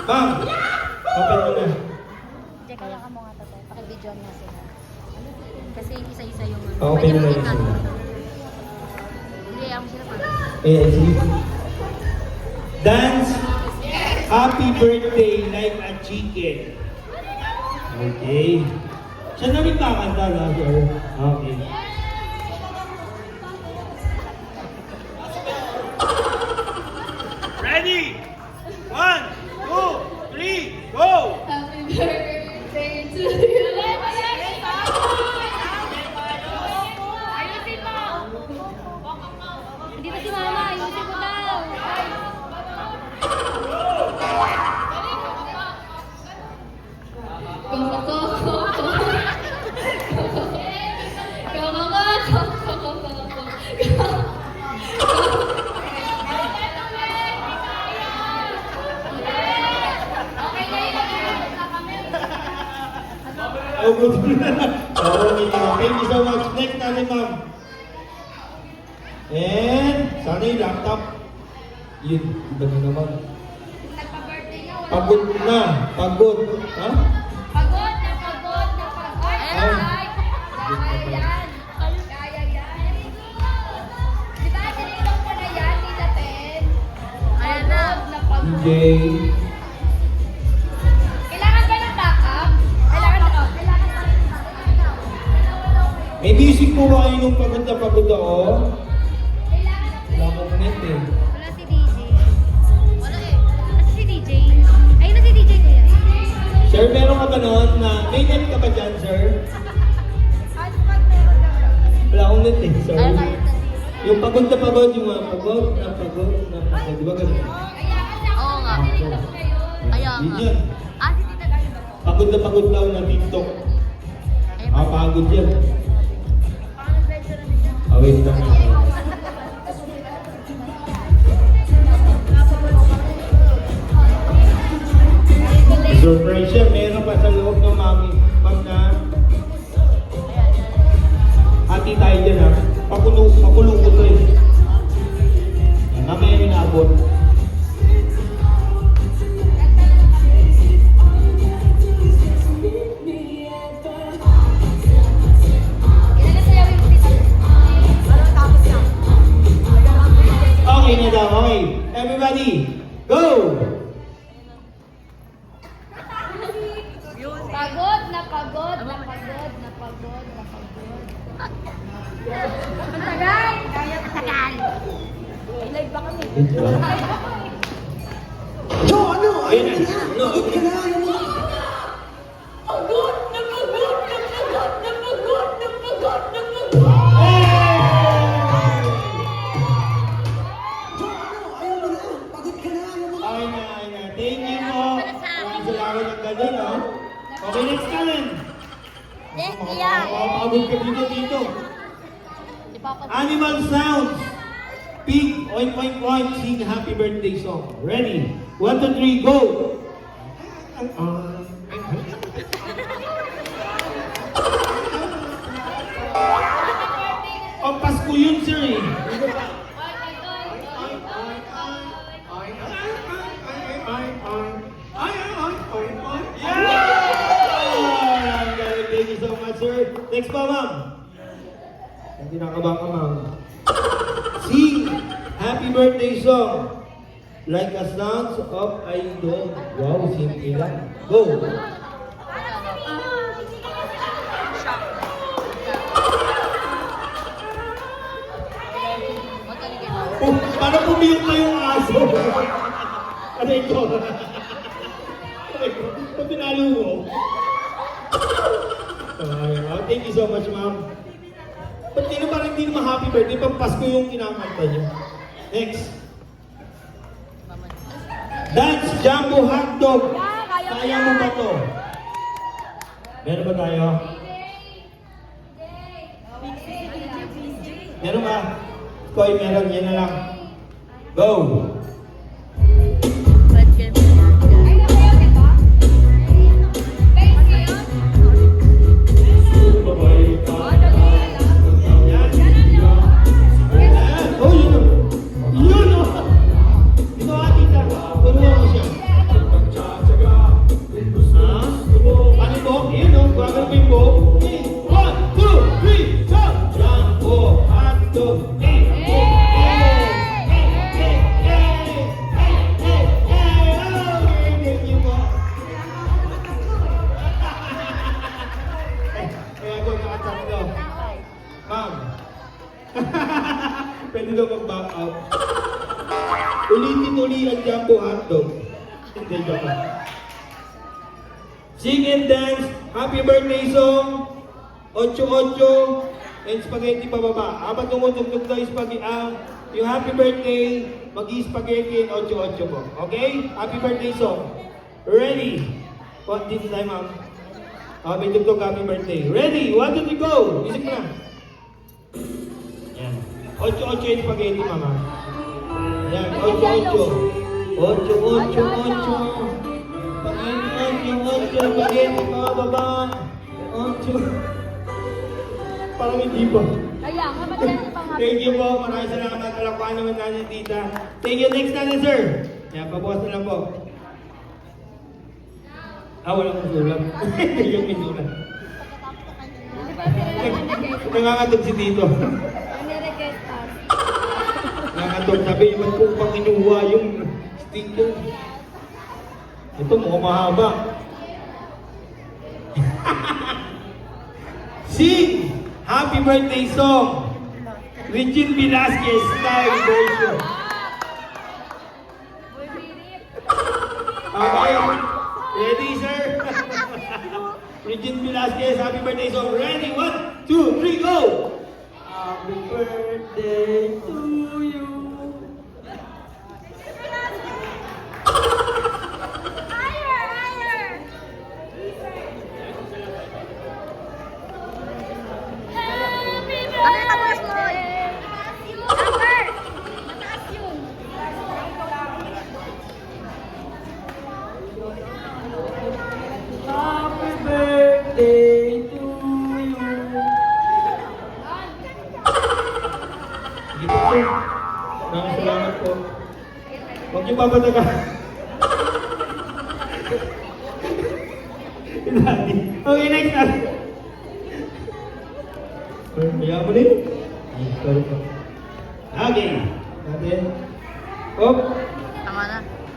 Ma'am, open mo na. Check kaya ka mo nga tatay. Pakibidyo niya sila. Kasi isa-isa yung ano. Okay Pwede na mo yun. ikat. Hindi, ako sila pa. sige. Dance, happy birthday like a chicken. Okay. Siya na rin kakanta na, sir. Okay. Ready? 1, 2, 3, go! Happy birthday to you. Ayusin mo! Hindi pa si mama. Ayusin mo daw. Oh, good. Okay, thank you so much. Next natin, ma'am. And, sana yung laptop. Yun, iba na naman. Nagpa-birthday na, wala. Pagod na. Pagod. Ha? Pagod na pagod na pagod. Ayan na. Kaya yan. Kaya yan. Di ba, tinignan ko na yan, Tita Ten? Ayan na. Pagod na pagod. DJ. Kailangan ba ng backup? Kailangan ba? May music po ba kayo nung pagod na pagod ako? Kailangan Wala akong net eh. Wala si DJ. Wala eh. Nasa si DJ? Ayun na si DJ kuya. Sir, meron ka ba noon na, may net ka ba dyan, sir? hotspot meron na siya. Wala akong net eh, sir. Ayaw kahit na si... Yung pagod na pagod, yung mga pagod na pagod na pagod. Di ba ganun? Kaya kasi ako Oo nga. tinignan ko na yun. Kaya Yun nga. yun. Si Tita Gabi ba? Pagod na pagod daw na TikTok. Ayun ba? Pagod yan. Pang-adventure na siya. Wait lang. Surprise siya, meron pa sa loob ng mami. Ma'am na, hati tayo dyan ha. Pakulong ko to eh. Mamaya yung naabot. Inagasayawin mo, Tita Ten. Parang tapos yan. Okay na daw, okay. Everybody, go! Pagod na pagod na pagod na pagod na pagod. Ang tagal! Kaya Tagal. May live ba kami? So, ano? Ayun na. No, okay. Pagod na pagod na pagod na pagod na pagod na pagod. Okay na. Thank you po. Maraming salamat ang ganda, no? Okay, next talent. Yes, iya. Makakapagod ka dito. Di pa ako. Animal sounds. Pig, oink, oink, oink, sing happy birthday song. Ready? 1, 2, 3, go! Oh, Pasko yun, sir eh. Yeah! Thank you so much, sir. Next pa, ma'am. Ang kinakabahan ka, ma'am. Sing happy birthday song. Like a sounds of I don't. Wow, simple lang. Go. Oh, para pumiyok na yung aso. Ano ito? Pag pinalo mo. Thank you so much, ma'am. Ba't di na parang hindi naman happy birthday? Pang Pasko yung kinakanta niyo. Next. Dance Jumbo Hotdog. Kaya mo ba to? Meron ba tayo? Meron ba? Koy, meron. Yan na lang. Go! Bad game na yan, guys. Ay, nakayaw ito? Guys, kayo? Yan. Oh, yun. Yun, oh. Ito, tita. Turuan mo siya. Hindi, joke lang. Sing and dance, happy birthday song, 8-8, and spaghetti pababa. Habang tumutugtog daw yung spaghetti, yung happy birthday, mag-i-spaghetti and 8-8 po. Okay? Happy birthday song. Ready? What did tayo, ma'am? May tugtog happy birthday. Ready? 1, 2, 3, go! Isip na. Yan. 8-8 yung spaghetti, mama. Yan, 8-8. 8-8. Spaghetti, pababa. 8. Parang hindi pa. Kaya, kapatid pa nga. Thank you po. Maraming salamat. Palakpakan naman natin, tita. Thank you. Next natin, sir. Yan, pabukas na lang po. Walang sulat. Yung may sulat. Di ba sila lang nag-request? Nangangatog si Tito. Nag-request us. Nangangatog. Sabi, ba't ko pang inuha yung sticker? Ito, mukhang mahaba. Sing! Happy birthday song! Regine Velasquez style version. Boy, Birip. Okay. Ready, sir? Regine Velasquez, happy birthday song. Ready? 1, 2, 3, go! Happy birthday to you. Higher, higher. Happy Pakita mo, Asmoy. Number. Mataas yun. Happy birthday to you. Sige po. Maraming salamat po. Huwag niyo papataga. Okay, next natin. Kaya mo din. Sorry po. Okay. Natin. Op.